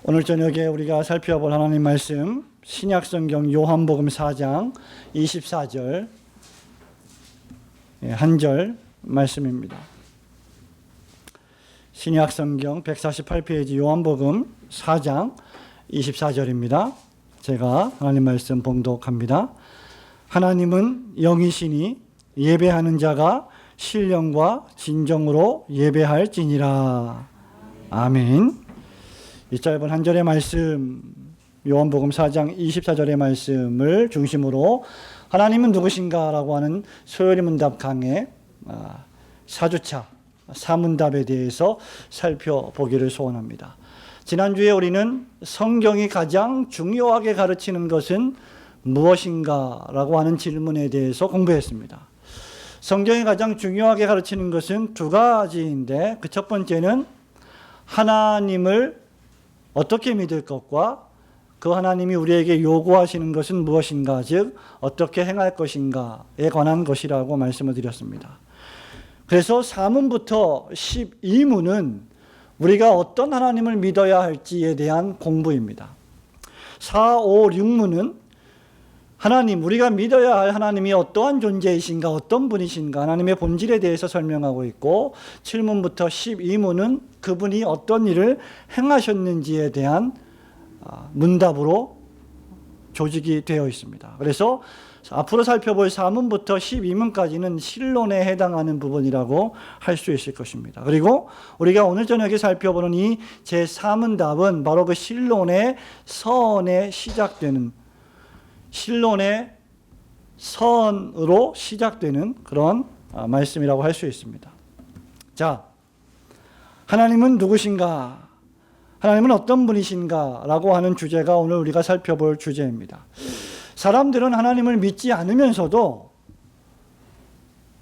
오늘 저녁에 우리가 살펴볼 하나님 말씀 신약성경 요한복음 4장 24절 한 절 말씀입니다. 신약성경 148페이지 요한복음 4장 24절입니다. 제가 하나님 말씀 봉독합니다. 하나님은 영이시니 예배하는 자가 신령과 진정으로 예배할지니라. 아멘. 이 짧은 한 절의 말씀, 요한복음 4장 24절의 말씀을 중심으로 하나님은 누구신가라고 하는 소요리문답 강의 4주차 4문답에 대해서 살펴보기를 소원합니다. 지난주에 우리는 성경이 가장 중요하게 가르치는 것은 무엇인가라고 하는 질문에 대해서 공부했습니다. 성경이 가장 중요하게 가르치는 것은 두 가지인데, 그 첫 번째는 하나님을 어떻게 믿을 것과 그 하나님이 우리에게 요구하시는 것은 무엇인가, 즉 어떻게 행할 것인가에 관한 것이라고 말씀을 드렸습니다. 그래서 4문부터 12문은 우리가 어떤 하나님을 믿어야 할지에 대한 공부입니다. 4, 5, 6문은 하나님, 우리가 믿어야 할 하나님이 어떠한 존재이신가, 어떤 분이신가, 하나님의 본질에 대해서 설명하고 있고, 7문부터 12문은 그분이 어떤 일을 행하셨는지에 대한 문답으로 조직이 되어 있습니다. 그래서 앞으로 살펴볼 4문부터 12문까지는 신론에 해당하는 부분이라고 할 수 있을 것입니다. 그리고 우리가 오늘 저녁에 살펴보는 이 제4문답은 바로 그 신론의 선에 시작되는, 신론의 선으로 시작되는 그런 말씀이라고 할 수 있습니다. 자, 하나님은 누구신가? 하나님은 어떤 분이신가? 라고 하는 주제가 오늘 우리가 살펴볼 주제입니다. 사람들은 하나님을 믿지 않으면서도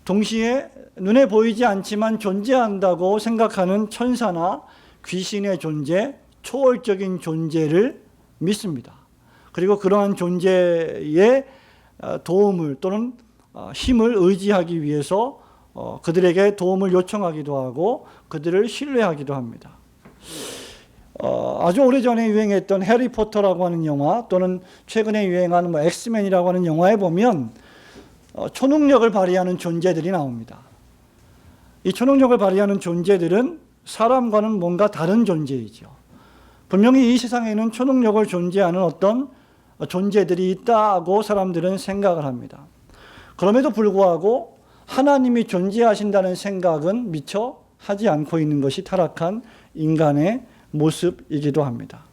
동시에 눈에 보이지 않지만 존재한다고 생각하는 천사나 귀신의 존재, 초월적인 존재를 믿습니다. 그리고 그러한 존재의 도움을 또는 힘을 의지하기 위해서 그들에게 도움을 요청하기도 하고 그들을 신뢰하기도 합니다. 아주 오래전에 유행했던 해리포터라고 하는 영화, 또는 최근에 유행하는 엑스맨이라고 하는 영화에 보면 초능력을 발휘하는 존재들이 나옵니다. 이 초능력을 발휘하는 존재들은 사람과는 뭔가 다른 존재이죠. 분명히 이 세상에는 초능력을 존재하는 어떤 존재들이 있다고 사람들은 생각을 합니다. 그럼에도 불구하고 하나님이 존재하신다는 생각은 미처 하지 않고 있는 것이 타락한 인간의 모습이기도 합니다.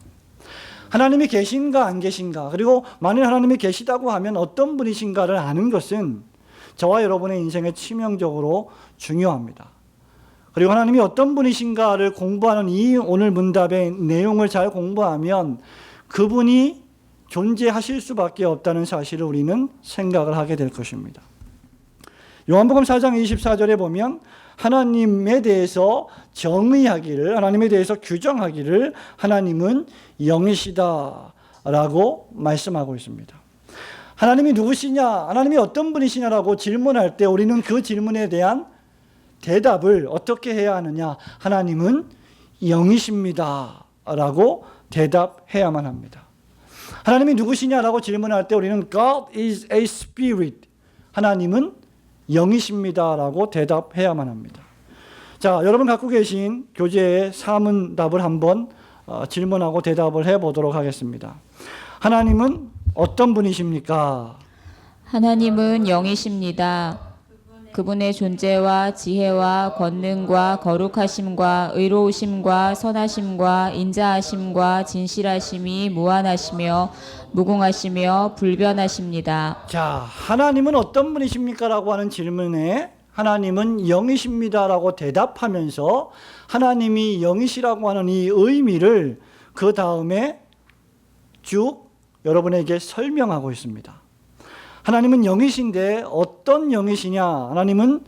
하나님이 계신가 안 계신가, 그리고 만일 하나님이 계시다고 하면 어떤 분이신가를 아는 것은 저와 여러분의 인생에 치명적으로 중요합니다. 그리고 하나님이 어떤 분이신가를 공부하는 이 오늘 문답의 내용을 잘 공부하면 그분이 존재하실 수밖에 없다는 사실을 우리는 생각을 하게 될 것입니다. 요한복음 4장 24절에 보면 하나님에 대해서 정의하기를, 하나님에 대해서 규정하기를 하나님은 영이시다 라고 말씀하고 있습니다. 하나님이 누구시냐, 하나님이 어떤 분이시냐라고 질문할 때 우리는 그 질문에 대한 대답을 어떻게 해야 하느냐, 하나님은 영이십니다 라고 대답해야만 합니다. 하나님이 누구시냐라고 질문할 때 우리는 God is a spirit, 하나님은 영이십니다라고 대답해야만 합니다. 자, 여러분 갖고 계신 교재의 4문답을 한번 질문하고 대답을 해보도록 하겠습니다. 하나님은 어떤 분이십니까? 하나님은 영이십니다. 그분의 존재와 지혜와 권능과 거룩하심과 의로우심과 선하심과 인자하심과 진실하심이 무한하시며 무궁하시며 불변하십니다. 자, 하나님은 어떤 분이십니까? 라고 하는 질문에 하나님은 영이십니다 라고 대답하면서 하나님이 영이시라고 하는 이 의미를 그 다음에 쭉 여러분에게 설명하고 있습니다. 하나님은 영이신데 어떤 영이시냐? 하나님은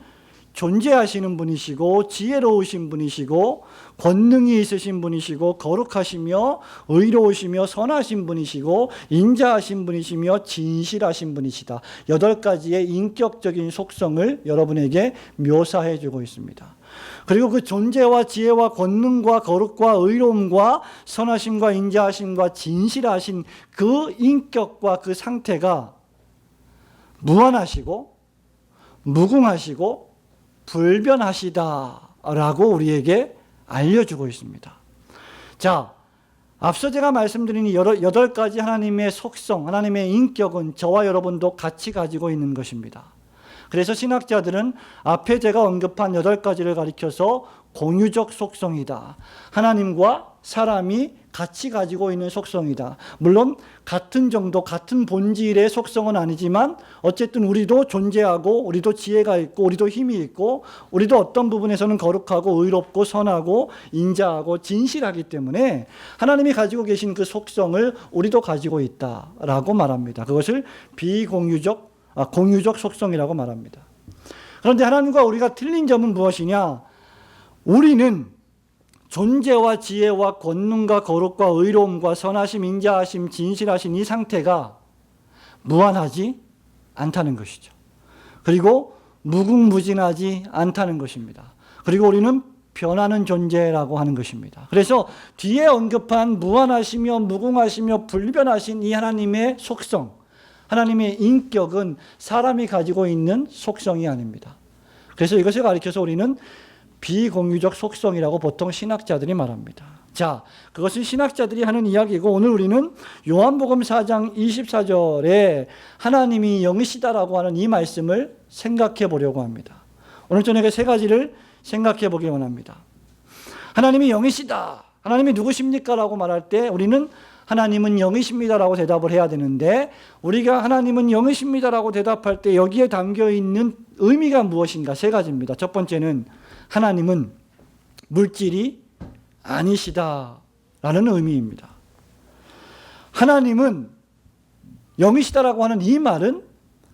존재하시는 분이시고 지혜로우신 분이시고 권능이 있으신 분이시고 거룩하시며 의로우시며 선하신 분이시고 인자하신 분이시며 진실하신 분이시다. 8가지의 인격적인 속성을 여러분에게 묘사해 주고 있습니다. 그리고 그 존재와 지혜와 권능과 거룩과 의로움과 선하심과 인자하심과 진실하신 그 인격과 그 상태가 무한하시고 무궁하시고 불변하시다라고 우리에게 알려주고 있습니다. 자, 앞서 제가 말씀드린 이 8가지 하나님의 속성, 하나님의 인격은 저와 여러분도 같이 가지고 있는 것입니다. 그래서 신학자들은 앞에 제가 언급한 8가지를 가리켜서 공유적 속성이다. 하나님과 사람이 같이 가지고 있는 속성이다. 물론 같은 정도, 같은 본질의 속성은 아니지만 어쨌든 우리도 존재하고 우리도 지혜가 있고 우리도 힘이 있고 우리도 어떤 부분에서는 거룩하고 의롭고 선하고 인자하고 진실하기 때문에 하나님이 가지고 계신 그 속성을 우리도 가지고 있다라고 말합니다. 그것을 공유적 속성이라고 말합니다. 그런데 하나님과 우리가 틀린 점은 무엇이냐? 우리는 존재와 지혜와 권능과 거룩과 의로움과 선하심, 인자하심, 진실하신 이 상태가 무한하지 않다는 것이죠. 그리고 무궁무진하지 않다는 것입니다. 그리고 우리는 변하는 존재라고 하는 것입니다. 그래서 뒤에 언급한 무한하시며 무궁하시며 불변하신 이 하나님의 속성, 하나님의 인격은 사람이 가지고 있는 속성이 아닙니다. 그래서 이것을 가리켜서 우리는 비공유적 속성이라고 보통 신학자들이 말합니다. 자, 그것은 신학자들이 하는 이야기고 오늘 우리는 요한복음 4장 24절에 하나님이 영이시다라고 하는 이 말씀을 생각해 보려고 합니다. 오늘 저녁에 3가지를 생각해 보기 원합니다. 하나님이 영이시다. 하나님이 누구십니까? 라고 말할 때 우리는 하나님은 영이십니다라고 대답을 해야 되는데 우리가 하나님은 영이십니다라고 대답할 때 여기에 담겨있는 의미가 무엇인가? 3가지입니다. 첫 번째는 하나님은 물질이 아니시다라는 의미입니다. 하나님은 영이시다라고 하는 이 말은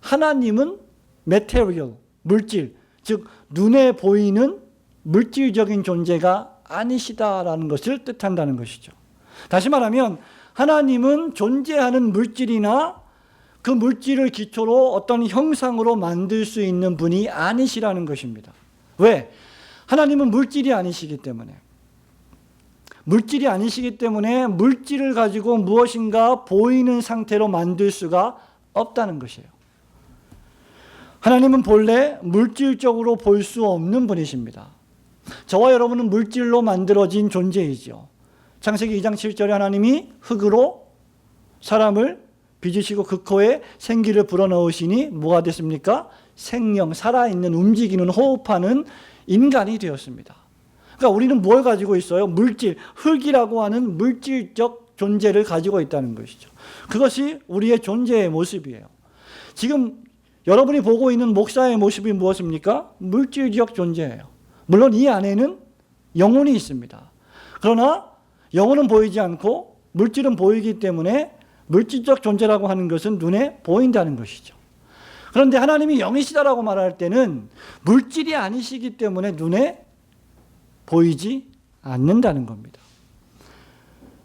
하나님은 material, 물질, 즉 눈에 보이는 물질적인 존재가 아니시다라는 것을 뜻한다는 것이죠. 다시 말하면 하나님은 존재하는 물질이나 그 물질을 기초로 어떤 형상으로 만들 수 있는 분이 아니시라는 것입니다. 왜? 하나님은 물질이 아니시기 때문에. 물질이 아니시기 때문에 물질을 가지고 무엇인가 보이는 상태로 만들 수가 없다는 것이에요. 하나님은 본래 물질적으로 볼 수 없는 분이십니다. 저와 여러분은 물질로 만들어진 존재이죠. 창세기 2장 7절에 하나님이 흙으로 사람을 빚으시고 그 코에 생기를 불어넣으시니 뭐가 됐습니까? 생명, 살아있는, 움직이는, 호흡하는 인간이 되었습니다. 그러니까 우리는 뭘 가지고 있어요? 물질, 흙이라고 하는 물질적 존재를 가지고 있다는 것이죠. 그것이 우리의 존재의 모습이에요. 지금 여러분이 보고 있는 목사의 모습이 무엇입니까? 물질적 존재예요. 물론 이 안에는 영혼이 있습니다. 그러나 영혼은 보이지 않고 물질은 보이기 때문에 물질적 존재라고 하는 것은 눈에 보인다는 것이죠. 그런데 하나님이 영이시다라고 말할 때는 물질이 아니시기 때문에 눈에 보이지 않는다는 겁니다.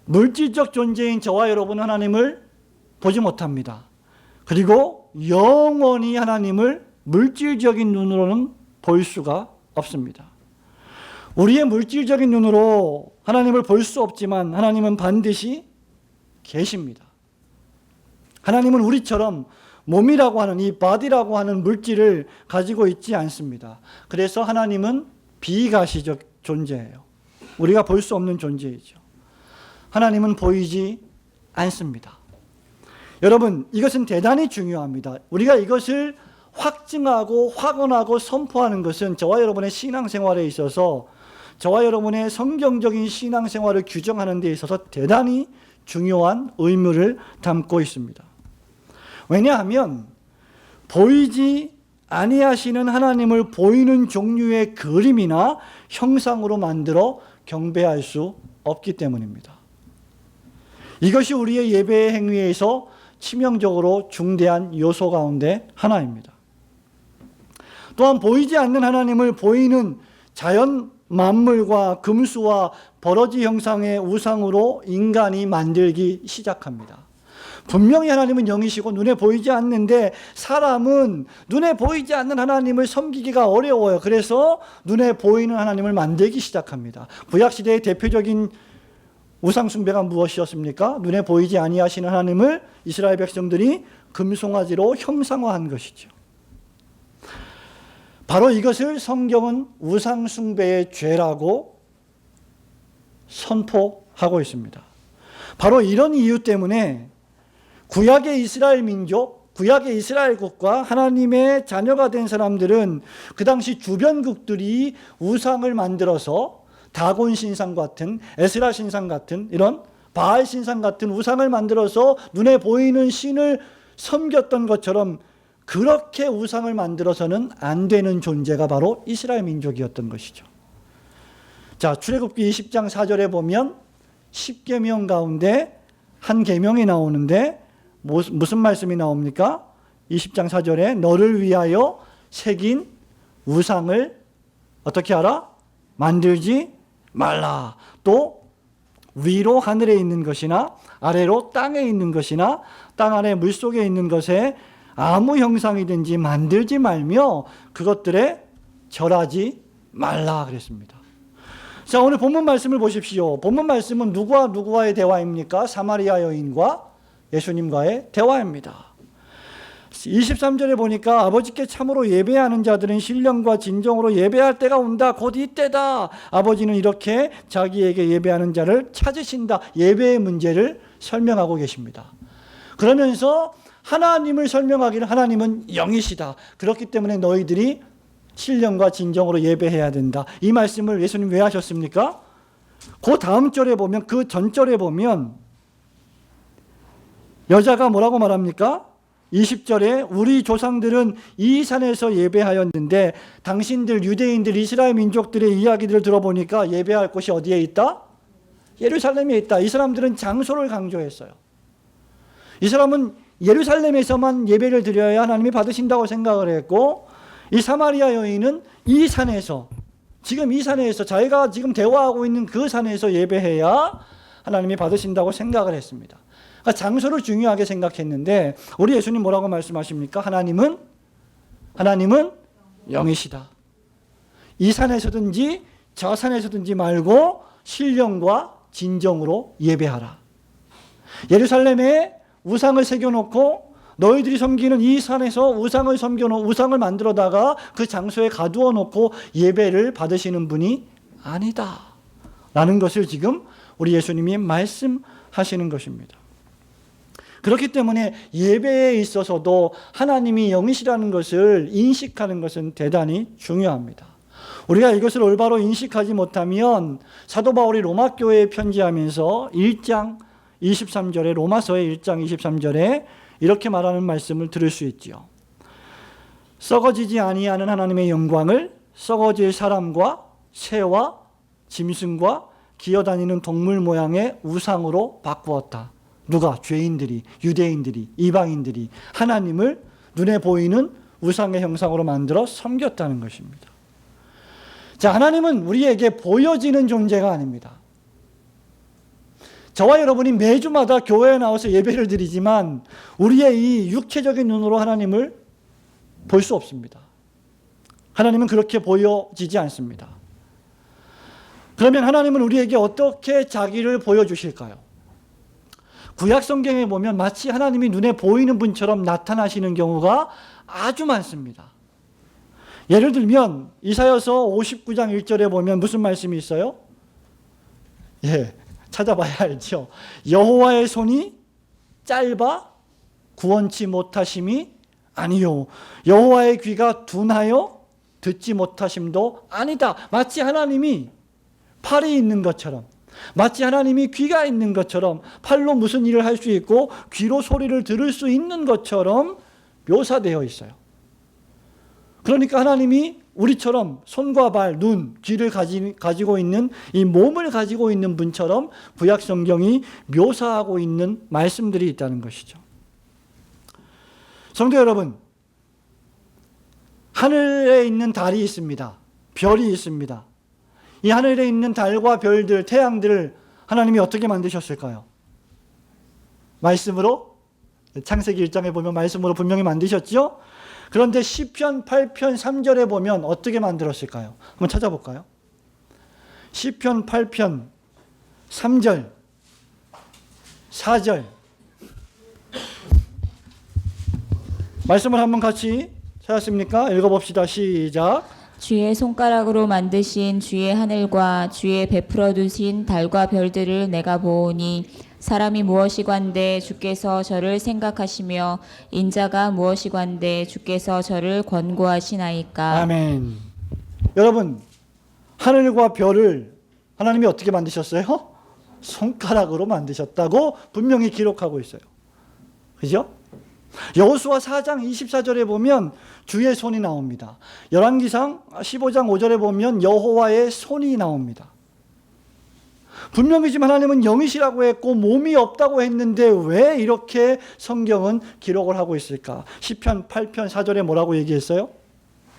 물질적 존재인 저와 여러분은 하나님을 보지 못합니다. 그리고 영원히 하나님을 물질적인 눈으로는 볼 수가 없습니다. 우리의 물질적인 눈으로 하나님을 볼 수 없지만 하나님은 반드시 계십니다. 하나님은 우리처럼 몸이라고 하는 이 바디라고 하는 물질을 가지고 있지 않습니다. 그래서 하나님은 비가시적 존재예요. 우리가 볼 수 없는 존재이죠. 하나님은 보이지 않습니다. 여러분, 이것은 대단히 중요합니다. 우리가 이것을 확증하고 확언하고 선포하는 것은 저와 여러분의 신앙생활에 있어서 저와 여러분의 성경적인 신앙생활을 규정하는 데 있어서 대단히 중요한 의무를 담고 있습니다. 왜냐하면 보이지 아니하시는 하나님을 보이는 종류의 그림이나 형상으로 만들어 경배할 수 없기 때문입니다. 이것이 우리의 예배의 행위에서 치명적으로 중대한 요소 가운데 하나입니다. 또한 보이지 않는 하나님을 보이는 자연 만물과 금수와 버러지 형상의 우상으로 인간이 만들기 시작합니다. 분명히 하나님은 영이시고 눈에 보이지 않는데 사람은 눈에 보이지 않는 하나님을 섬기기가 어려워요. 그래서 눈에 보이는 하나님을 만들기 시작합니다. 구약시대의 대표적인 우상숭배가 무엇이었습니까? 눈에 보이지 아니하시는 하나님을 이스라엘 백성들이 금송아지로 형상화한 것이죠. 바로 이것을 성경은 우상숭배의 죄라고 선포하고 있습니다. 바로 이런 이유 때문에 구약의 이스라엘 민족, 구약의 이스라엘국과 하나님의 자녀가 된 사람들은 그 당시 주변국들이 우상을 만들어서 다곤 신상 같은, 에스라 신상 같은, 이런 바알 신상 같은 우상을 만들어서 눈에 보이는 신을 섬겼던 것처럼 그렇게 우상을 만들어서는 안 되는 존재가 바로 이스라엘 민족이었던 것이죠. 자, 출애굽기 20장 4절에 보면 10계명 가운데 한 계명이 나오는데 무슨 말씀이 나옵니까? 20장 4절에 너를 위하여 새긴 우상을 어떻게 하라? 만들지 말라. 또 위로 하늘에 있는 것이나 아래로 땅에 있는 것이나 땅 아래 물속에 있는 것에 아무 형상이든지 만들지 말며 그것들에 절하지 말라 그랬습니다. 자, 오늘 본문 말씀을 보십시오. 본문 말씀은 누구와 누구와의 대화입니까? 사마리아 여인과 예수님과의 대화입니다. 23절에 보니까 아버지께 참으로 예배하는 자들은 신령과 진정으로 예배할 때가 온다. 곧 이때다. 아버지는 이렇게 자기에게 예배하는 자를 찾으신다. 예배의 문제를 설명하고 계십니다. 그러면서 하나님을 설명하기를 하나님은 영이시다. 그렇기 때문에 너희들이 신령과 진정으로 예배해야 된다. 이 말씀을 예수님 왜 하셨습니까? 그 다음 절에 보면, 그 전절에 보면 여자가 뭐라고 말합니까? 20절에 우리 조상들은 이 산에서 예배하였는데 당신들 유대인들 이스라엘 민족들의 이야기들을 들어보니까 예배할 곳이 어디에 있다? 예루살렘에 있다. 이 사람들은 장소를 강조했어요. 이 사람은 예루살렘에서만 예배를 드려야 하나님이 받으신다고 생각을 했고, 이 사마리아 여인은 이 산에서, 지금 이 산에서 자기가 지금 대화하고 있는 그 산에서 예배해야 하나님이 받으신다고 생각을 했습니다. 그러니까 장소를 중요하게 생각했는데 우리 예수님 뭐라고 말씀하십니까? 하나님은 영이시다. 이 산에서든지 저 산에서든지 말고 신령과 진정으로 예배하라. 예루살렘에 우상을 새겨놓고 너희들이 섬기는 이 산에서 우상을 만들어다가 그 장소에 가두어 놓고 예배를 받으시는 분이 아니다 라는 것을 지금 우리 예수님이 말씀하시는 것입니다. 그렇기 때문에 예배에 있어서도 하나님이 영이시라는 것을 인식하는 것은 대단히 중요합니다. 우리가 이것을 올바로 인식하지 못하면 사도 바울이 로마 교회에 편지하면서 1장 23절에 로마서의 1장 23절에 이렇게 말하는 말씀을 들을 수 있지요. 썩어지지 아니하는 하나님의 영광을 썩어질 사람과 새와 짐승과 기어다니는 동물 모양의 우상으로 바꾸었다. 누가? 죄인들이, 유대인들이, 이방인들이 하나님을 눈에 보이는 우상의 형상으로 만들어 섬겼다는 것입니다. 자, 하나님은 우리에게 보여지는 존재가 아닙니다. 저와 여러분이 매주마다 교회에 나와서 예배를 드리지만 우리의 이 육체적인 눈으로 하나님을 볼 수 없습니다. 하나님은 그렇게 보여지지 않습니다. 그러면 하나님은 우리에게 어떻게 자기를 보여주실까요? 구약 성경에 보면 마치 하나님이 눈에 보이는 분처럼 나타나시는 경우가 아주 많습니다. 예를 들면 이사야서 59장 1절에 보면 무슨 말씀이 있어요? 찾아봐야 알죠. 여호와의 손이 짧아 구원치 못하심이 아니요 여호와의 귀가 둔하여 듣지 못하심도 아니다. 마치 하나님이 팔이 있는 것처럼, 마치 하나님이 귀가 있는 것처럼, 팔로 무슨 일을 할 수 있고 귀로 소리를 들을 수 있는 것처럼 묘사되어 있어요. 그러니까 하나님이 우리처럼 손과 발, 눈, 귀를 가지고 있는, 이 몸을 가지고 있는 분처럼 구약 성경이 묘사하고 있는 말씀들이 있다는 것이죠. 성도 여러분, 하늘에 있는 달이 있습니다. 별이 있습니다. 이 하늘에 있는 달과 별들, 태양들을 하나님이 어떻게 만드셨을까요? 말씀으로 창세기 1장에 보면 말씀으로 분명히 만드셨죠? 그런데 시편 8편 3절에 보면 어떻게 만들었을까요? 한번 찾아볼까요? 시편 8편 3절, 4절 말씀을 한번 같이 찾았습니까? 읽어봅시다. 시작. 주의 손가락으로 만드신 주의 하늘과 주의 베풀어 두신 달과 별들을 내가 보오니 사람이 무엇이관데 주께서 저를 생각하시며 인자가 무엇이관데 주께서 저를 권고하시나이까. 아멘. 여러분, 하늘과 별을 하나님이 어떻게 만드셨어요? 손가락으로 만드셨다고 분명히 기록하고 있어요. 그죠? 여호수아 4장 24절에 보면 주의 손이 나옵니다. 열왕기상 15장 5절에 보면 여호와의 손이 나옵니다. 분명히 지금 하나님은 영이시라고 했고 몸이 없다고 했는데 왜 이렇게 성경은 기록을 하고 있을까? 시편 8편 4절에 뭐라고 얘기했어요?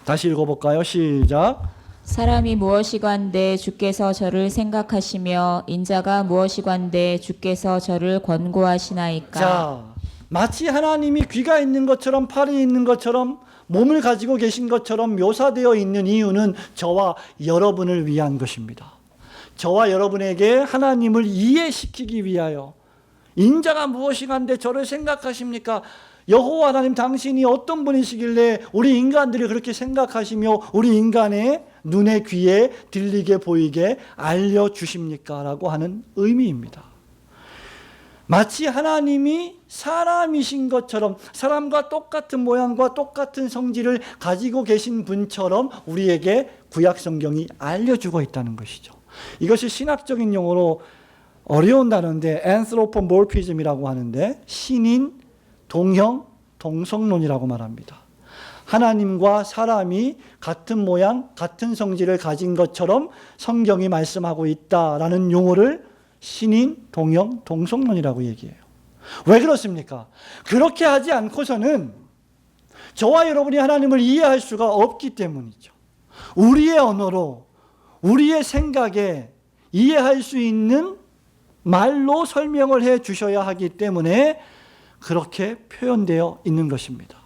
다시 읽어볼까요? 시작. 사람이 무엇이관데 주께서 저를 생각하시며 인자가 무엇이관데 주께서 저를 권고하시나이까. 자, 마치 하나님이 귀가 있는 것처럼 팔이 있는 것처럼 몸을 가지고 계신 것처럼 묘사되어 있는 이유는 저와 여러분을 위한 것입니다. 저와 여러분에게 하나님을 이해시키기 위하여 인자가 무엇이간데 저를 생각하십니까? 여호와 하나님 당신이 어떤 분이시길래 우리 인간들이 그렇게 생각하시며 우리 인간의 눈에 귀에 들리게 보이게 알려주십니까? 라고 하는 의미입니다. 마치 하나님이 사람이신 것처럼 사람과 똑같은 모양과 똑같은 성질을 가지고 계신 분처럼 우리에게 구약 성경이 알려주고 있다는 것이죠. 이것이 신학적인 용어로 어려운 단어인데 anthropomorphism이라고 하는데 신인, 동형, 동성론이라고 말합니다. 하나님과 사람이 같은 모양, 같은 성질을 가진 것처럼 성경이 말씀하고 있다라는 용어를 신인, 동형, 동성론이라고 얘기해요. 왜 그렇습니까? 그렇게 하지 않고서는 저와 여러분이 하나님을 이해할 수가 없기 때문이죠. 우리의 언어로, 우리의 생각에 이해할 수 있는 말로 설명을 해 주셔야 하기 때문에 그렇게 표현되어 있는 것입니다.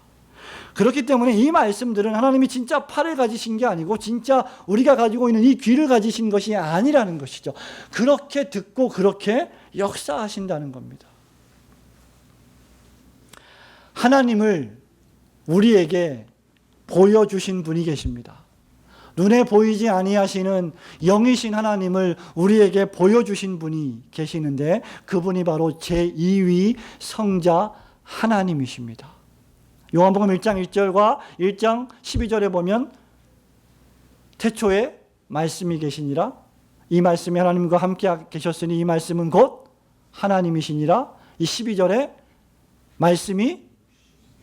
그렇기 때문에 이 말씀들은 하나님이 진짜 팔을 가지신 게 아니고 진짜 우리가 가지고 있는 이 귀를 가지신 것이 아니라는 것이죠. 그렇게 듣고 그렇게 역사하신다는 겁니다. 하나님을 우리에게 보여주신 분이 계십니다. 눈에 보이지 아니하시는 영이신 하나님을 우리에게 보여주신 분이 계시는데 그분이 바로 제2위 성자 하나님이십니다. 요한복음 1장 1절과 1장 12절에 보면 태초에 말씀이 계시니라 이 말씀이 하나님과 함께 계셨으니 이 말씀은 곧 하나님이시니라 이 12절에 말씀이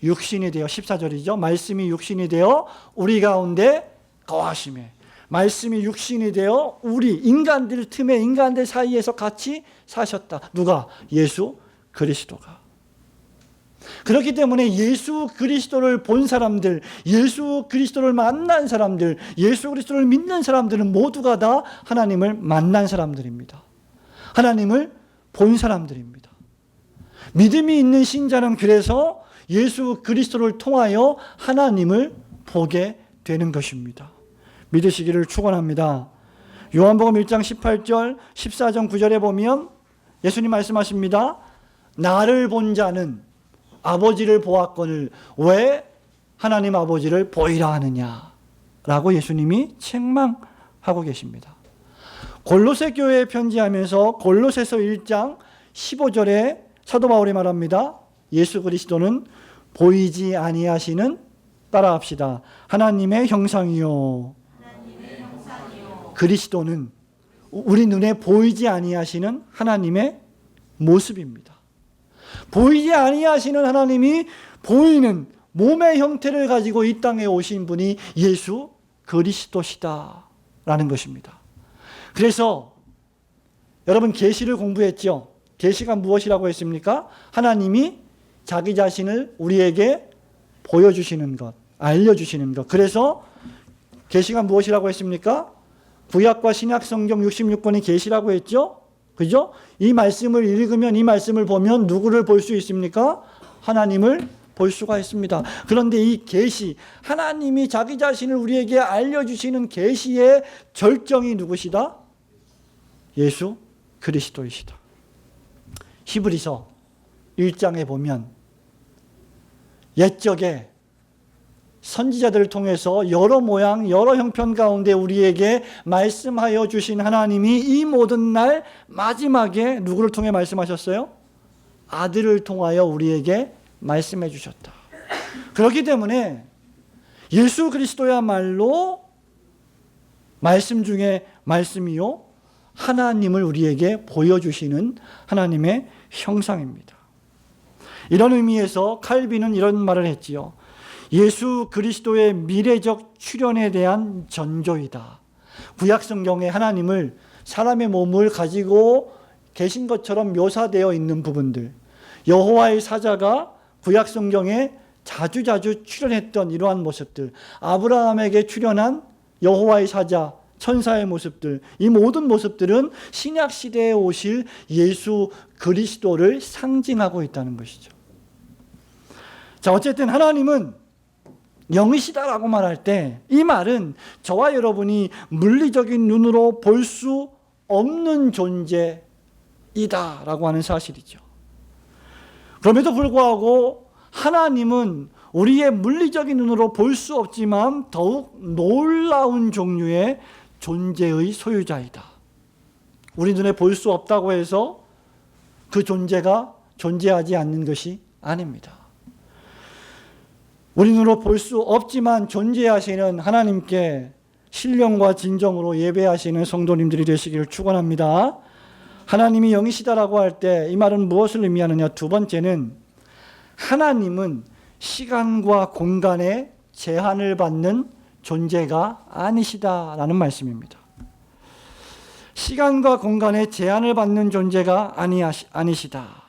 육신이 되어 14절이죠. 말씀이 육신이 되어 우리 가운데 거하심에 말씀이 육신이 되어 우리 인간들 틈에 인간들 사이에서 같이 사셨다. 누가? 예수 그리스도가. 그렇기 때문에 예수 그리스도를 본 사람들, 예수 그리스도를 만난 사람들, 예수 그리스도를 믿는 사람들은 모두가 다 하나님을 만난 사람들입니다. 하나님을 본 사람들입니다. 믿음이 있는 신자는 그래서 예수 그리스도를 통하여 하나님을 보게 되는 것입니다. 믿으시기를 축원합니다. 요한복음 1장 18절, 14장 9절에 보면 예수님 말씀하십니다. 나를 본 자는 아버지를 보았거늘 왜 하나님 아버지를 보이라 하느냐 라고 예수님이 책망하고 계십니다. 골로새 교회에 편지하면서 골로새서 1장 15절에 사도 바울이 말합니다. 예수 그리스도는 보이지 아니하시는 따라합시다. 하나님의 형상이요. 그리스도는 우리 눈에 보이지 아니하시는 하나님의 모습입니다. 보이지 아니하시는 하나님이 보이는 몸의 형태를 가지고 이 땅에 오신 분이 예수 그리스도시다라는 것입니다. 그래서 여러분 계시를 공부했죠. 계시가 무엇이라고 했습니까? 하나님이 자기 자신을 우리에게 보여주시는 것, 알려주시는 것. 그래서 계시가 무엇이라고 했습니까? 구약과 신약 성경 66권이 계시라고 했죠. 그죠? 이 말씀을 읽으면 이 말씀을 보면 누구를 볼 수 있습니까? 하나님을 볼 수가 있습니다. 그런데 이 계시, 하나님이 자기 자신을 우리에게 알려주시는 계시의 절정이 누구시다? 예수 그리스도이시다. 히브리서 1장에 보면 옛적에 선지자들을 통해서 여러 모양 여러 형편 가운데 우리에게 말씀하여 주신 하나님이 이 모든 날 마지막에 누구를 통해 말씀하셨어요? 아들을 통하여 우리에게 말씀해 주셨다. 그렇기 때문에 예수 그리스도야말로 말씀 중에 말씀이요 하나님을 우리에게 보여주시는 하나님의 형상입니다. 이런 의미에서 칼빈은 이런 말을 했지요. 예수 그리스도의 미래적 출현에 대한 전조이다. 구약 성경에 하나님을 사람의 몸을 가지고 계신 것처럼 묘사되어 있는 부분들, 여호와의 사자가 구약 성경에 자주자주 출현했던 이러한 모습들, 아브라함에게 출현한 여호와의 사자, 천사의 모습들, 이 모든 모습들은 신약 시대에 오실 예수 그리스도를 상징하고 있다는 것이죠. 자, 어쨌든 하나님은 영이시다라고 말할 때 이 말은 저와 여러분이 물리적인 눈으로 볼 수 없는 존재이다라고 하는 사실이죠. 그럼에도 불구하고 하나님은 우리의 물리적인 눈으로 볼 수 없지만 더욱 놀라운 종류의 존재의 소유자이다. 우리 눈에 볼 수 없다고 해서 그 존재가 존재하지 않는 것이 아닙니다. 우리 눈으로 볼 수 없지만 존재하시는 하나님께 신령과 진정으로 예배하시는 성도님들이 되시기를 축원합니다. 하나님이 영이시다라고 할 때 이 말은 무엇을 의미하느냐? 두 번째는 하나님은 시간과 공간에 제한을 받는 존재가 아니시다라는 말씀입니다. 시간과 공간에 제한을 받는 존재가 아니시다.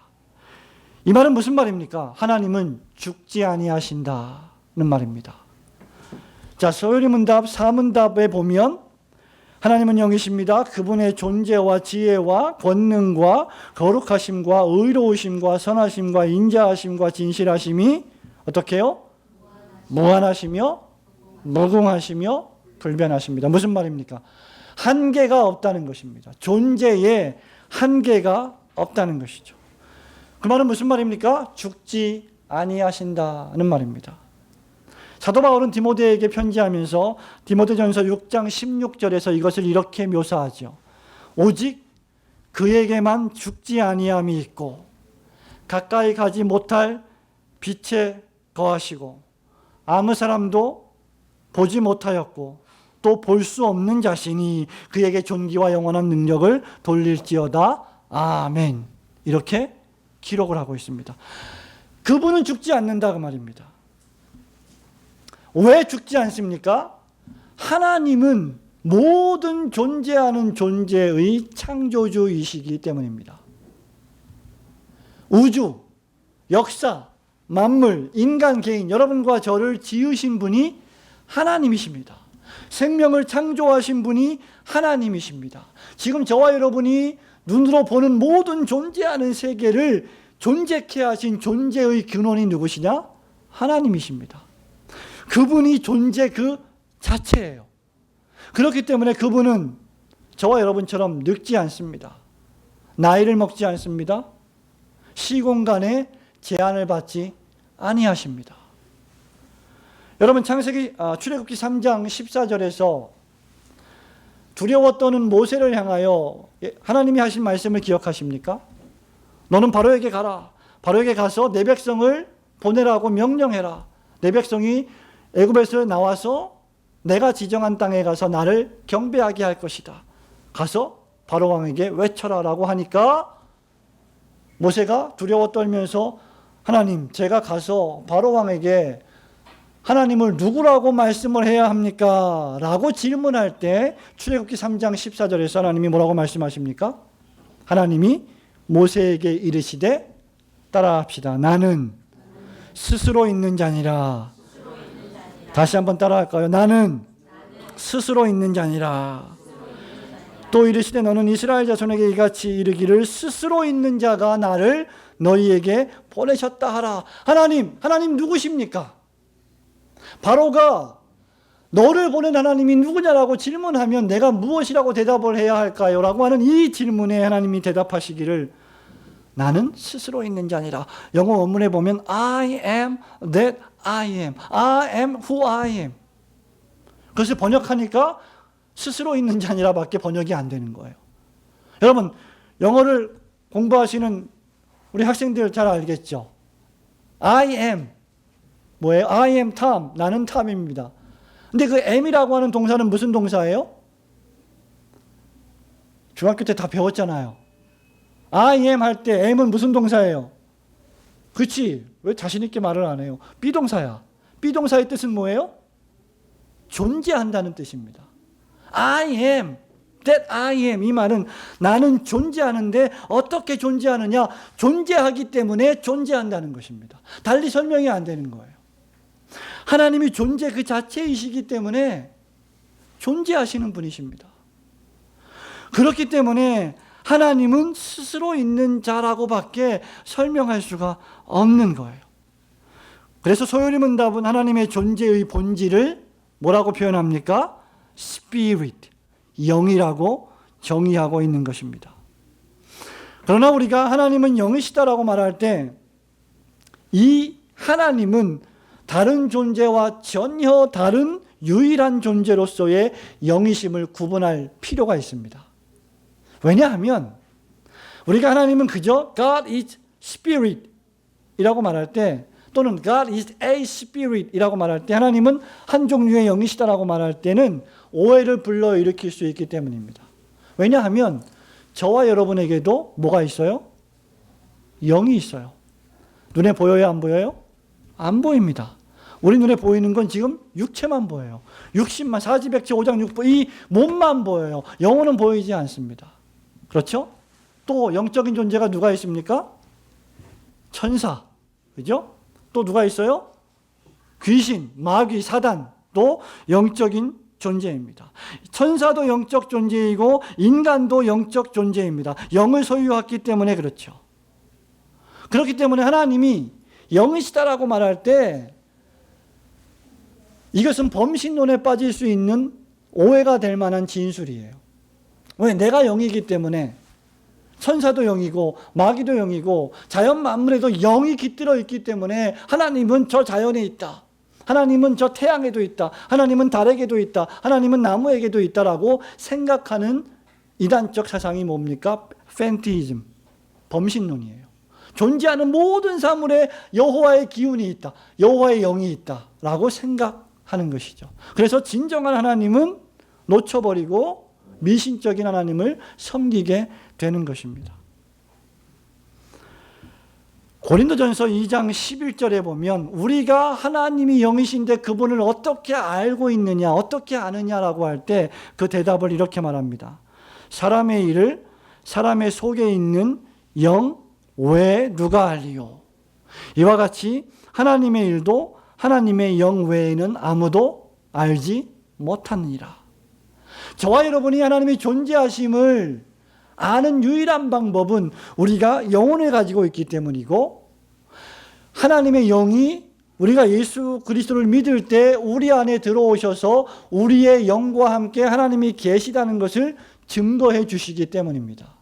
이 말은 무슨 말입니까? 하나님은 죽지 아니하신다는 말입니다. 자, 소요리문답 사문답에 보면 하나님은 영이십니다. 그분의 존재와 지혜와 권능과 거룩하심과 의로우심과 선하심과 인자하심과 진실하심이 어떻게 해요? 무한하시며 무궁하시며 불변하십니다. 무슨 말입니까? 한계가 없다는 것입니다. 존재에 한계가 없다는 것이죠. 그 말은 무슨 말입니까? 죽지 아니하신다는 말입니다. 사도 바울은 디모데에게 편지하면서 디모데전서 6장 16절에서 이것을 이렇게 묘사하죠. 오직 그에게만 죽지 아니함이 있고 가까이 가지 못할 빛에 거하시고 아무 사람도 보지 못하였고 또 볼 수 없는 자신이 그에게 존귀와 영원한 능력을 돌릴지어다. 아멘. 이렇게 기록을 하고 있습니다. 그분은 죽지 않는다 그 말입니다. 왜 죽지 않습니까? 하나님은 모든 존재하는 존재의 창조주이시기 때문입니다. 우주, 역사, 만물, 인간 개인, 여러분과 저를 지으신 분이 하나님이십니다. 생명을 창조하신 분이 하나님이십니다. 지금 저와 여러분이 눈으로 보는 모든 존재하는 세계를 존재케 하신 존재의 근원이 누구시냐? 하나님이십니다. 그분이 존재 그 자체예요. 그렇기 때문에 그분은 저와 여러분처럼 늙지 않습니다. 나이를 먹지 않습니다. 시공간에 제한을 받지 아니하십니다. 여러분 출애굽기 3장 14절에서 두려워 떠는 모세를 향하여 하나님이 하신 말씀을 기억하십니까? 너는 바로에게 가라. 바로에게 가서 내 백성을 보내라고 명령해라. 내 백성이 애굽에서 나와서 내가 지정한 땅에 가서 나를 경배하게 할 것이다. 가서 바로 왕에게 외쳐라라고 하니까 모세가 두려워 떨면서 하나님, 제가 가서 바로 왕에게 하나님을 누구라고 말씀을 해야 합니까? 라고 질문할 때 출애굽기 3장 14절에서 하나님이 뭐라고 말씀하십니까? 하나님이 모세에게 이르시되 따라합시다. 나는 스스로 있는 자니라. 다시 한번 따라할까요? 나는 스스로 있는 자니라. 또 이르시되 너는 이스라엘 자손에게 이같이 이르기를 스스로 있는 자가 나를 너희에게 보내셨다 하라. 하나님 누구십니까? 바로가 너를 보낸 하나님이 누구냐라고 질문하면 내가 무엇이라고 대답을 해야 할까요? 라고 하는 이 질문에 하나님이 대답하시기를 나는 스스로 있는 자니라. 영어 원문에 보면 I am that I am. I am who I am. 그것을 번역하니까 스스로 있는 자니라 밖에 번역이 안 되는 거예요. 여러분, 영어를 공부하시는 우리 학생들 잘 알겠죠? I am 뭐예요? I am Tom. 나는 탐입니다. 근데 그 am이라고 하는 동사는 무슨 동사예요? 중학교 때 다 배웠잖아요. I am 할 때 am은 무슨 동사예요? 그렇지. 왜 자신 있게 말을 안 해요? 비동사야. 비동사의 뜻은 뭐예요? 존재한다는 뜻입니다. I am that I am. 이 말은 나는 존재하는데 어떻게 존재하느냐? 존재하기 때문에 존재한다는 것입니다. 달리 설명이 안 되는 거예요. 하나님이 존재 그 자체이시기 때문에 존재하시는 분이십니다. 그렇기 때문에 하나님은 스스로 있는 자라고밖에 설명할 수가 없는 거예요. 그래서 소요리 문답은 하나님의 존재의 본질을 뭐라고 표현합니까? Spirit, 영이라고 정의하고 있는 것입니다. 그러나 우리가 하나님은 영이시다라고 말할 때 이 하나님은 다른 존재와 전혀 다른 유일한 존재로서의 영이심을 구분할 필요가 있습니다. 왜냐하면 우리가 하나님은 그저 God is Spirit 이라고 말할 때 또는 God is a Spirit 이라고 말할 때 하나님은 한 종류의 영이시다라고 말할 때는 오해를 불러일으킬 수 있기 때문입니다. 왜냐하면 저와 여러분에게도 뭐가 있어요? 영이 있어요. 눈에 보여요? 안 보여요? 안 보입니다. 우리 눈에 보이는 건 지금 육체만 보여요. 육신만, 사지백체, 오장육부 이 몸만 보여요. 영혼은 보이지 않습니다. 그렇죠? 또 영적인 존재가 누가 있습니까? 천사, 그죠? 또 누가 있어요? 귀신, 마귀, 사단도 영적인 존재입니다. 천사도 영적 존재이고 인간도 영적 존재입니다. 영을 소유했기 때문에 그렇죠. 그렇기 때문에 하나님이 영이시다라고 말할 때 이것은 범신론에 빠질 수 있는 오해가 될 만한 진술이에요. 왜? 내가 영이기 때문에 천사도 영이고 마귀도 영이고 자연 만물에도 영이 깃들어 있기 때문에 하나님은 저 자연에 있다. 하나님은 저 태양에도 있다. 하나님은 달에게도 있다. 하나님은 나무에게도 있다라고 생각하는 이단적 사상이 뭡니까? 팬티즘, 범신론이에요. 존재하는 모든 사물에 여호와의 기운이 있다. 여호와의 영이 있다라고 생각하는 것이죠. 그래서 진정한 하나님은 놓쳐버리고 미신적인 하나님을 섬기게 되는 것입니다. 고린도전서 2장 11절에 보면 우리가 하나님이 영이신데 그분을 어떻게 알고 있느냐, 어떻게 아느냐라고 할 때 그 대답을 이렇게 말합니다. 사람의 일을 사람의 속에 있는 영 외에 누가 알리요? 이와 같이 하나님의 일도 하나님의 영 외에는 아무도 알지 못하느니라. 저와 여러분이 하나님의 존재하심을 아는 유일한 방법은 우리가 영혼을 가지고 있기 때문이고 하나님의 영이 우리가 예수 그리스도를 믿을 때 우리 안에 들어오셔서 우리의 영과 함께 하나님이 계시다는 것을 증거해 주시기 때문입니다.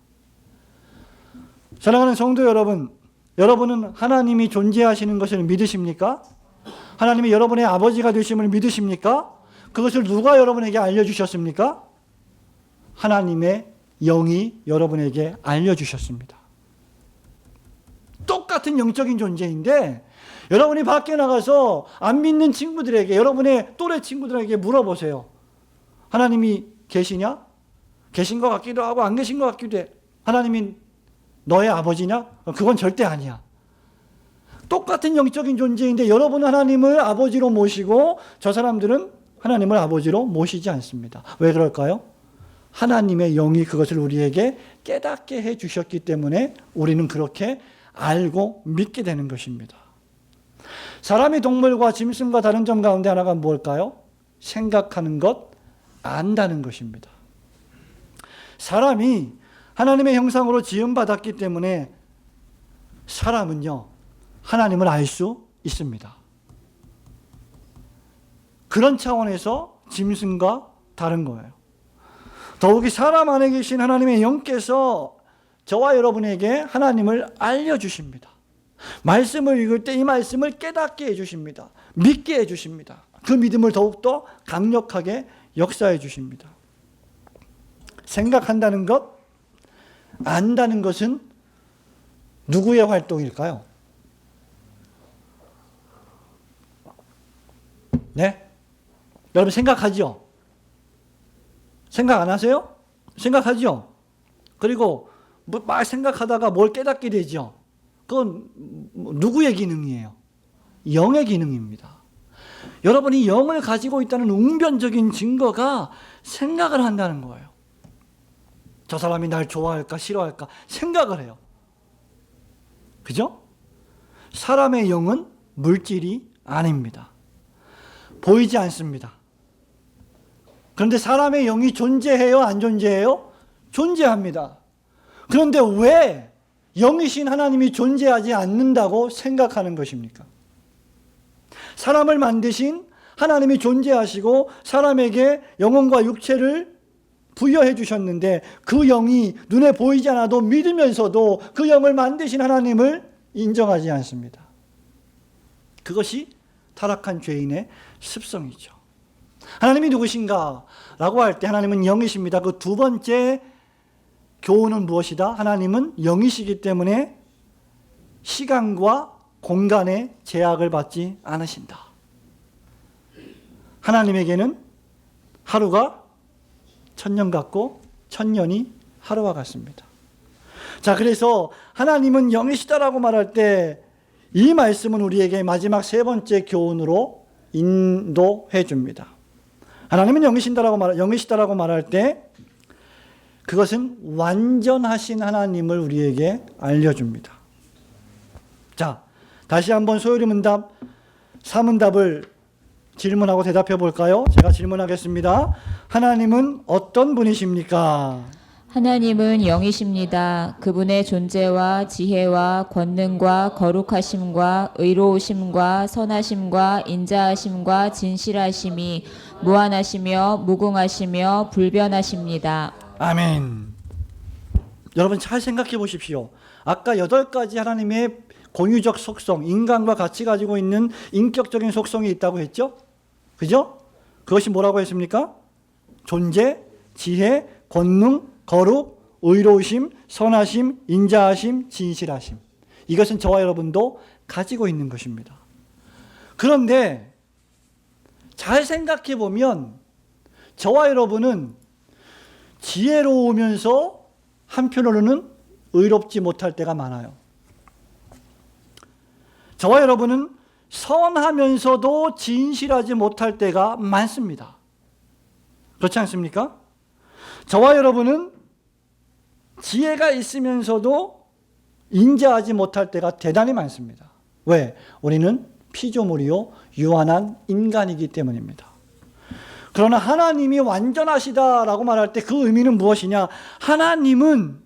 사랑하는 성도 여러분, 여러분은 하나님이 존재하시는 것을 믿으십니까? 하나님이 여러분의 아버지가 되심을 믿으십니까? 그것을 누가 여러분에게 알려주셨습니까? 하나님의 영이 여러분에게 알려주셨습니다. 똑같은 영적인 존재인데 여러분이 밖에 나가서 안 믿는 친구들에게, 여러분의 또래 친구들에게 물어보세요. 하나님이 계시냐? 계신 것 같기도 하고 안 계신 것 같기도 해. 하나님이 너의 아버지냐? 그건 절대 아니야. 똑같은 영적인 존재인데 여러분은 하나님을 아버지로 모시고 저 사람들은 하나님을 아버지로 모시지 않습니다. 왜 그럴까요? 하나님의 영이 그것을 우리에게 깨닫게 해 주셨기 때문에 우리는 그렇게 알고 믿게 되는 것입니다. 사람이 동물과 짐승과 다른 점 가운데 하나가 뭘까요? 생각하는 것, 안다는 것입니다. 사람이 하나님의 형상으로 지음받았기 때문에 사람은요, 하나님을 알 수 있습니다. 그런 차원에서 짐승과 다른 거예요. 더욱이 사람 안에 계신 하나님의 영께서 저와 여러분에게 하나님을 알려주십니다. 말씀을 읽을 때 이 말씀을 깨닫게 해주십니다. 믿게 해주십니다. 그 믿음을 더욱더 강력하게 역사해 주십니다. 생각한다는 것, 안다는 것은 누구의 활동일까요? 네? 여러분 생각하죠? 생각 안 하세요? 생각하죠? 그리고 막 생각하다가 뭘 깨닫게 되죠? 그건 누구의 기능이에요? 영의 기능입니다. 여러분이 영을 가지고 있다는 웅변적인 증거가 생각을 한다는 거예요. 저 사람이 날 좋아할까 싫어할까 생각을 해요. 그죠? 사람의 영은 물질이 아닙니다. 보이지 않습니다. 그런데 사람의 영이 존재해요? 안 존재해요? 존재합니다. 그런데 왜 영이신 하나님이 존재하지 않는다고 생각하는 것입니까? 사람을 만드신 하나님이 존재하시고 사람에게 영혼과 육체를 부여해 주셨는데 그 영이 눈에 보이지 않아도 믿으면서도 그 영을 만드신 하나님을 인정하지 않습니다. 그것이 타락한 죄인의 습성이죠. 하나님이 누구신가? 라고 할 때 하나님은 영이십니다. 그 두 번째 교훈은 무엇이다? 하나님은 영이시기 때문에 시간과 공간의 제약을 받지 않으신다. 하나님에게는 하루가 1000년 같고 1000년이 하루와 같습니다. 자, 그래서 하나님은 영이시다라고 말할 때 이 말씀은 우리에게 마지막 세 번째 교훈으로 인도해 줍니다. 하나님은 영이시다라고 말할 때 그것은 완전하신 하나님을 우리에게 알려줍니다. 자, 다시 한번 소요리 문답 3문답을 질문하고 대답해 볼까요? 제가 질문하겠습니다. 하나님은 어떤 분이십니까? 하나님은 영이십니다. 그분의 존재와 지혜와 권능과 거룩하심과 의로우심과 선하심과 인자하심과 진실하심이 무한하시며 무궁하시며 불변하십니다. 아멘. 여러분 잘 생각해 보십시오. 아까 8가지 하나님의 공유적 속성, 인간과 같이 가지고 있는 인격적인 속성이 있다고 했죠? 그죠? 그것이 뭐라고 했습니까? 존재, 지혜, 권능, 거룩, 의로우심, 선하심, 인자하심, 진실하심. 이것은 저와 여러분도 가지고 있는 것입니다. 그런데 잘 생각해 보면 저와 여러분은 지혜로우면서 한편으로는 의롭지 못할 때가 많아요. 저와 여러분은 선하면서도 진실하지 못할 때가 많습니다. 그렇지 않습니까? 저와 여러분은 지혜가 있으면서도 인자하지 못할 때가 대단히 많습니다. 왜? 우리는 피조물이요 유한한 인간이기 때문입니다. 그러나 하나님이 완전하시다라고 말할 때 그 의미는 무엇이냐? 하나님은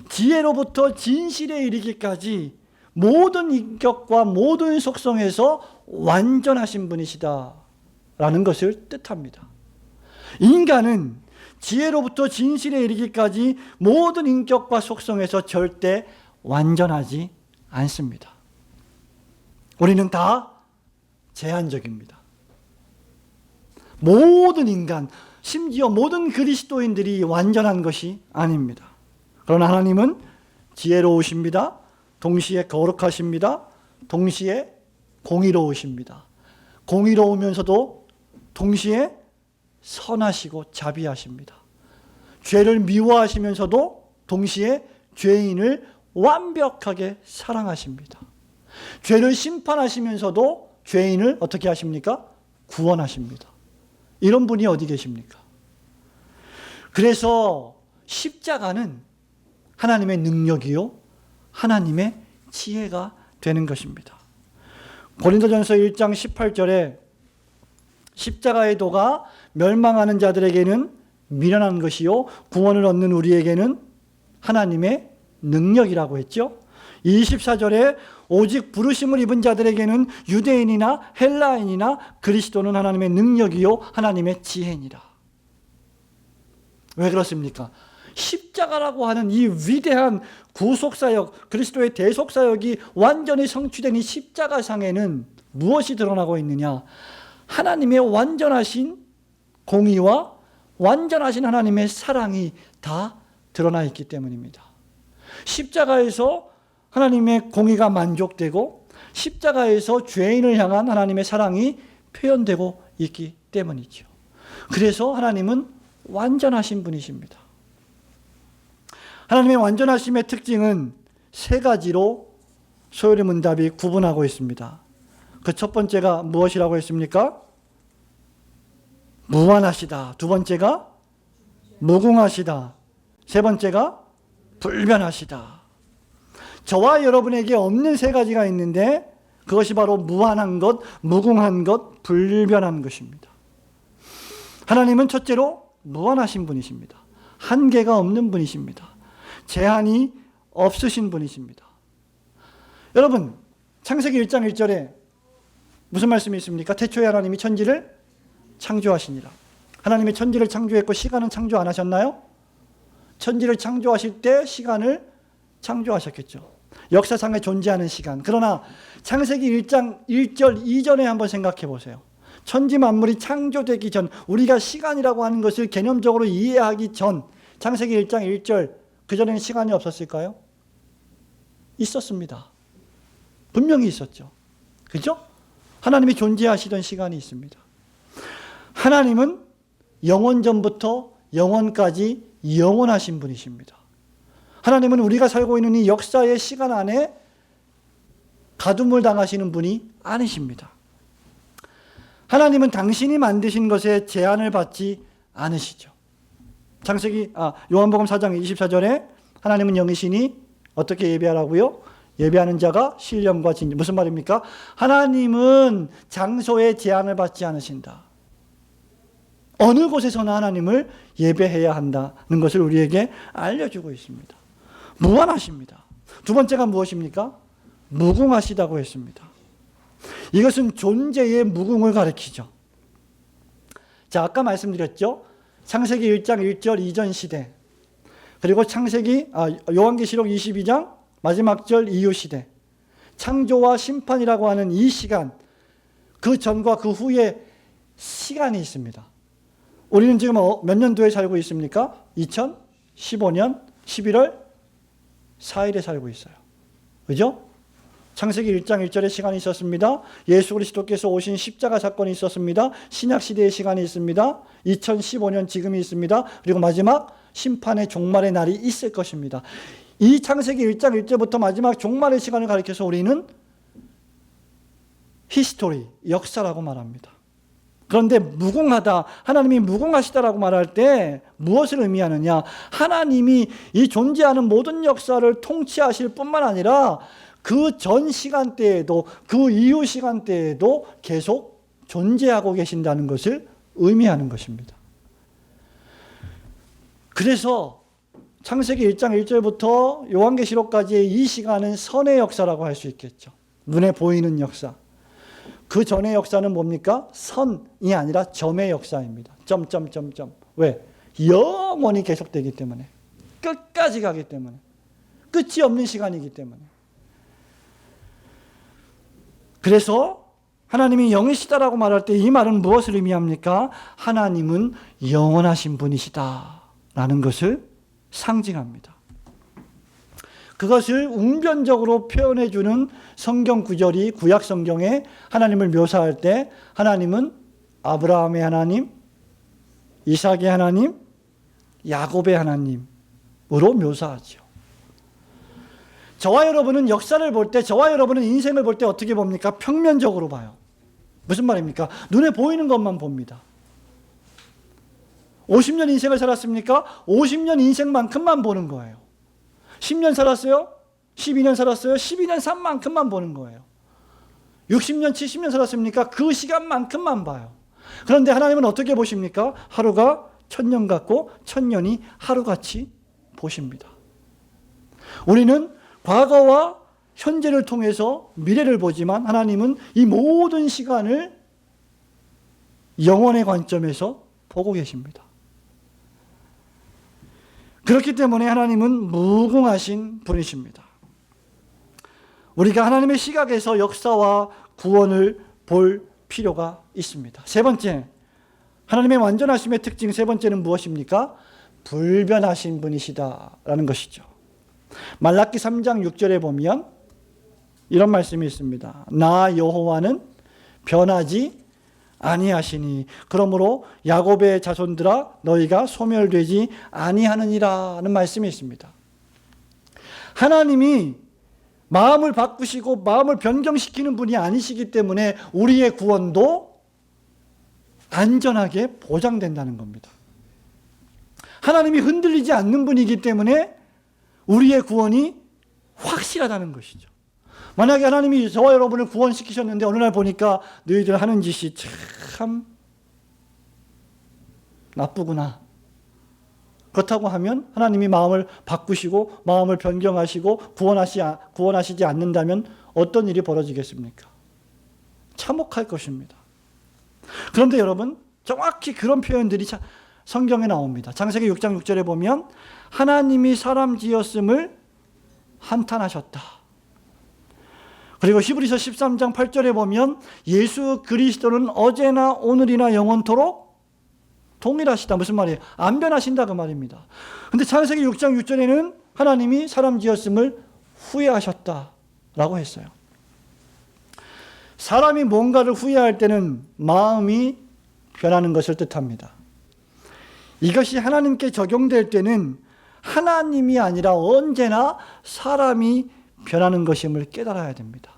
지혜로부터 진실에 이르기까지 모든 인격과 모든 속성에서 완전하신 분이시다라는 것을 뜻합니다. 인간은 지혜로부터 진실에 이르기까지 모든 인격과 속성에서 절대 완전하지 않습니다. 우리는 다 제한적입니다. 모든 인간, 심지어 모든 그리스도인들이 완전한 것이 아닙니다. 그러나 하나님은 지혜로우십니다. 동시에 거룩하십니다. 동시에 공의로우십니다. 공의로우면서도 동시에 선하시고 자비하십니다. 죄를 미워하시면서도 동시에 죄인을 완벽하게 사랑하십니다. 죄를 심판하시면서도 죄인을 어떻게 하십니까? 구원하십니다. 이런 분이 어디 계십니까? 그래서 십자가는 하나님의 능력이요 하나님의 지혜가 되는 것입니다. 고린도전서 1장 18절에 십자가의 도가 멸망하는 자들에게는 미련한 것이요 구원을 얻는 우리에게는 하나님의 능력이라고 했죠. 24절에 오직 부르심을 입은 자들에게는 유대인이나 헬라인이나 그리스도는 하나님의 능력이요 하나님의 지혜니라. 왜 그렇습니까? 십자가라고 하는 이 위대한 구속사역, 그리스도의 대속사역이 완전히 성취된 이 십자가상에는 무엇이 드러나고 있느냐? 하나님의 완전하신 공의와 완전하신 하나님의 사랑이 다 드러나 있기 때문입니다. 십자가에서 하나님의 공의가 만족되고 십자가에서 죄인을 향한 하나님의 사랑이 표현되고 있기 때문이죠. 그래서 하나님은 완전하신 분이십니다. 하나님의 완전하심의 특징은 세 가지로 소요리 문답이 구분하고 있습니다. 그 첫 번째가 무엇이라고 했습니까? 무한하시다. 두 번째가 무궁하시다. 세 번째가 불변하시다. 저와 여러분에게 없는 세 가지가 있는데 그것이 바로 무한한 것, 무궁한 것, 불변한 것입니다. 하나님은 첫째로 무한하신 분이십니다. 한계가 없는 분이십니다. 제한이 없으신 분이십니다. 여러분, 창세기 1장 1절에 무슨 말씀이 있습니까? 태초에 하나님이 천지를 창조하시니라. 하나님이 천지를 창조했고 시간은 창조 안 하셨나요? 천지를 창조하실 때 시간을 창조하셨겠죠. 역사상에 존재하는 시간. 그러나 창세기 1장 1절 이전에 한번 생각해 보세요. 천지 만물이 창조되기 전, 우리가 시간이라고 하는 것을 개념적으로 이해하기 전, 창세기 1장 1절 그전에는 시간이 없었을까요? 있었습니다. 분명히 있었죠. 그죠? 하나님이 존재하시던 시간이 있습니다. 하나님은 영원 전부터 영원까지 영원하신 분이십니다. 하나님은 우리가 살고 있는 이 역사의 시간 안에 가둠을 당하시는 분이 아니십니다. 하나님은 당신이 만드신 것에 제한을 받지 않으시죠. 요한복음 4장 24절에 하나님은 영이시니 어떻게 예배하라고요? 예배하는 자가 신령과 진정. 무슨 말입니까? 하나님은 장소에 제한을 받지 않으신다. 어느 곳에서나 하나님을 예배해야 한다는 것을 우리에게 알려주고 있습니다. 무한하십니다. 두 번째가 무엇입니까? 무궁하시다고 했습니다. 이것은 존재의 무궁을 가리키죠. 자, 아까 말씀드렸죠. 창세기 1장 1절 이전 시대, 그리고 요한계시록 22장 마지막 절 이후 시대, 창조와 심판이라고 하는 이 시간, 그 전과 그 후에 시간이 있습니다. 우리는 지금 몇 년도에 살고 있습니까? 2015년 11월 4일에 살고 있어요. 그죠? 창세기 1장 1절의 시간이 있었습니다. 예수 그리스도께서 오신 십자가 사건이 있었습니다. 신약시대의 시간이 있습니다. 2015년 지금이 있습니다. 그리고 마지막 심판의 종말의 날이 있을 것입니다. 이 창세기 1장 1절부터 마지막 종말의 시간을 가리켜서 우리는 히스토리, 역사라고 말합니다. 그런데 무궁하다, 하나님이 무궁하시다라고 말할 때 무엇을 의미하느냐? 하나님이 이 존재하는 모든 역사를 통치하실 뿐만 아니라 그 전 시간대에도, 그 이후 시간대에도 계속 존재하고 계신다는 것을 의미하는 것입니다. 그래서 창세기 1장 1절부터 요한계시록까지의 이 시간은 선의 역사라고 할 수 있겠죠. 눈에 보이는 역사. 그 전의 역사는 뭡니까? 선이 아니라 점의 역사입니다. 점점점점. 왜? 영원히 계속되기 때문에. 끝까지 가기 때문에. 끝이 없는 시간이기 때문에. 그래서 하나님이 영이시다라고 말할 때 이 말은 무엇을 의미합니까? 하나님은 영원하신 분이시다라는 것을 상징합니다. 그것을 웅변적으로 표현해주는 성경 구절이 구약 성경에 하나님을 묘사할 때 하나님은 아브라함의 하나님, 이삭의 하나님, 야곱의 하나님으로 묘사하죠. 저와 여러분은 역사를 볼 때, 저와 여러분은 인생을 볼 때 어떻게 봅니까? 평면적으로 봐요. 무슨 말입니까? 눈에 보이는 것만 봅니다. 50년 인생을 살았습니까? 50년 인생만큼만 보는 거예요. 10년 살았어요? 12년 살았어요? 12년 산 만큼만 보는 거예요. 60년, 70년 살았습니까? 그 시간만큼만 봐요. 그런데 하나님은 어떻게 보십니까? 하루가 천년 같고 천년이 하루같이 보십니다. 우리는 과거와 현재를 통해서 미래를 보지만 하나님은 이 모든 시간을 영원의 관점에서 보고 계십니다. 그렇기 때문에 하나님은 무궁하신 분이십니다. 우리가 하나님의 시각에서 역사와 구원을 볼 필요가 있습니다. 세 번째, 하나님의 완전하심의 특징 세 번째는 무엇입니까? 불변하신 분이시다라는 것이죠. 말라기 3장 6절에 보면 이런 말씀이 있습니다. 나 여호와는 변하지 아니하시니 그러므로 야곱의 자손들아 너희가 소멸되지 아니하느니라는 말씀이 있습니다. 하나님이 마음을 바꾸시고 마음을 변경시키는 분이 아니시기 때문에 우리의 구원도 안전하게 보장된다는 겁니다. 하나님이 흔들리지 않는 분이기 때문에 우리의 구원이 확실하다는 것이죠. 만약에 하나님이 저와 여러분을 구원시키셨는데 어느 날 보니까 너희들 하는 짓이 참 나쁘구나. 그렇다고 하면 하나님이 마음을 바꾸시고 마음을 변경하시고 구원하시지 않는다면 어떤 일이 벌어지겠습니까? 참혹할 것입니다. 그런데 여러분 정확히 그런 표현들이 성경에 나옵니다. 창세기 6장 6절에 보면 하나님이 사람 지었음을 한탄하셨다. 그리고 히브리서 13장 8절에 보면 예수 그리스도는 어제나 오늘이나 영원토록 동일하시다. 무슨 말이에요? 안 변하신다 그 말입니다. 근데 창세기 6장 6절에는 하나님이 사람 지었음을 후회하셨다라고 했어요. 사람이 뭔가를 후회할 때는 마음이 변하는 것을 뜻합니다. 이것이 하나님께 적용될 때는 하나님이 아니라 언제나 사람이 변하는 것임을 깨달아야 됩니다.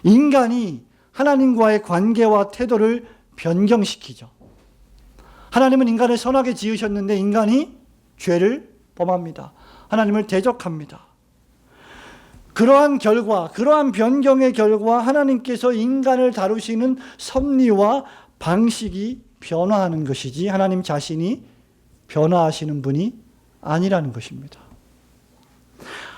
인간이 하나님과의 관계와 태도를 변경시키죠. 하나님은 인간을 선하게 지으셨는데 인간이 죄를 범합니다. 하나님을 대적합니다. 그러한 결과, 그러한 변경의 결과 하나님께서 인간을 다루시는 섭리와 방식이 변화하는 것이지 하나님 자신이 변화하시는 분이 아니라는 것입니다.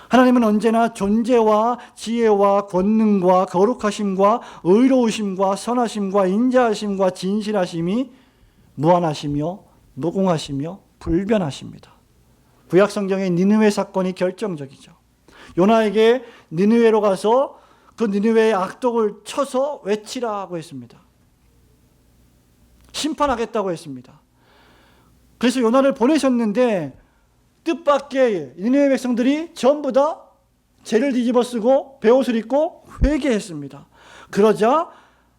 하나님은 언제나 존재와 지혜와 권능과 거룩하심과 의로우심과 선하심과 인자하심과 진실하심이 무한하시며 무궁하시며 불변하십니다. 구약 성경의 니느웨 사건이 결정적이죠. 요나에게 니느웨로 가서 그 니느웨의 악독을 쳐서 외치라고 했습니다. 심판하겠다고 했습니다. 그래서 요나를 보내셨는데 뜻밖의 니느웨 백성들이 전부 다 죄를 뒤집어쓰고 베옷을 입고 회개했습니다. 그러자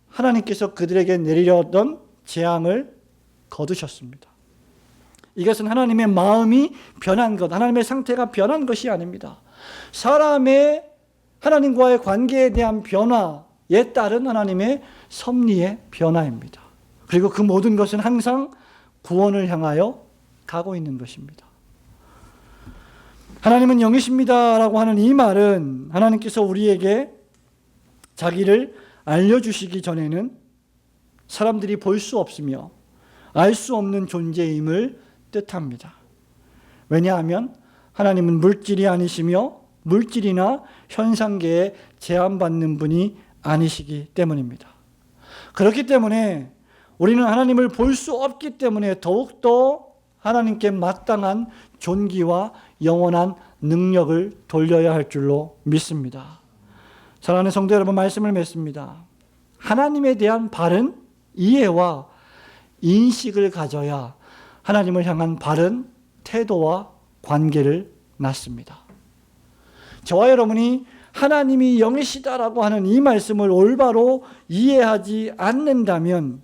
하나님께서 그들에게 내리려던 재앙을 거두셨습니다. 이것은 하나님의 마음이 변한 것, 하나님의 상태가 변한 것이 아닙니다. 사람의 하나님과의 관계에 대한 변화에 따른 하나님의 섭리의 변화입니다. 그리고 그 모든 것은 항상 구원을 향하여 가고 있는 것입니다. 하나님은 영이십니다라고 하는 이 말은 하나님께서 우리에게 자기를 알려주시기 전에는 사람들이 볼 수 없으며 알 수 없는 존재임을 뜻합니다. 왜냐하면 하나님은 물질이 아니시며 물질이나 현상계에 제한받는 분이 아니시기 때문입니다. 그렇기 때문에 우리는 하나님을 볼 수 없기 때문에 더욱더 하나님께 마땅한 존귀와 영원한 능력을 돌려야 할 줄로 믿습니다. 사랑하는 성도 여러분, 말씀을 맺습니다. 하나님에 대한 바른 이해와 인식을 가져야 하나님을 향한 바른 태도와 관계를 낳습니다. 저와 여러분이 하나님이 영이시다라고 하는 이 말씀을 올바로 이해하지 않는다면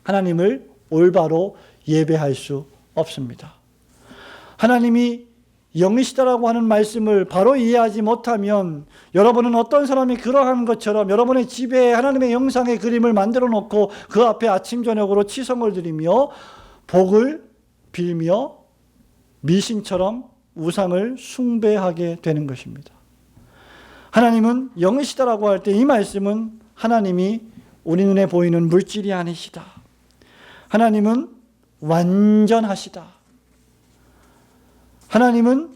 하나님을 올바로 예배할 수 없습니다. 하나님이 영이시다라고 하는 말씀을 바로 이해하지 못하면 여러분은 어떤 사람이 그러한 것처럼 여러분의 집에 하나님의 형상의 그림을 만들어 놓고 그 앞에 아침 저녁으로 치성을 드리며 복을 빌며 미신처럼 우상을 숭배하게 되는 것입니다. 하나님은 영이시다라고 할 때 이 말씀은 하나님이 우리 눈에 보이는 물질이 아니시다. 하나님은 완전하시다. 하나님은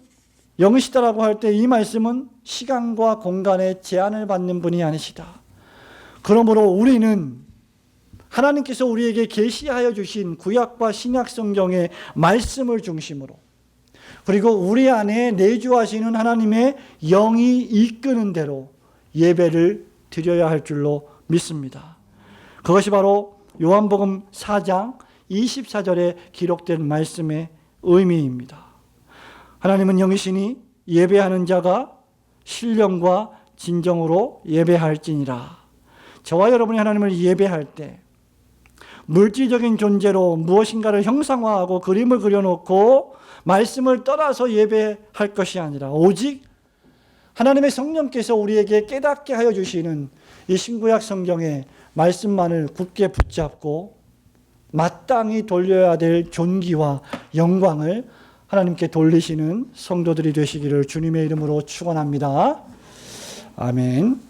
영이시다라고 할 때 이 말씀은 시간과 공간의 제한을 받는 분이 아니시다. 그러므로 우리는 하나님께서 우리에게 계시하여 주신 구약과 신약 성경의 말씀을 중심으로, 그리고 우리 안에 내주하시는 하나님의 영이 이끄는 대로 예배를 드려야 할 줄로 믿습니다. 그것이 바로 요한복음 4장 24절에 기록된 말씀의 의미입니다. 하나님은 영이시니 예배하는 자가 신령과 진정으로 예배할지니라. 저와 여러분이 하나님을 예배할 때 물질적인 존재로 무엇인가를 형상화하고 그림을 그려놓고 말씀을 떠나서 예배할 것이 아니라 오직 하나님의 성령께서 우리에게 깨닫게 하여 주시는 이 신구약 성경의 말씀만을 굳게 붙잡고 마땅히 돌려야 될 존귀와 영광을 하나님께 돌리시는 성도들이 되시기를 주님의 이름으로 축원합니다. 아멘.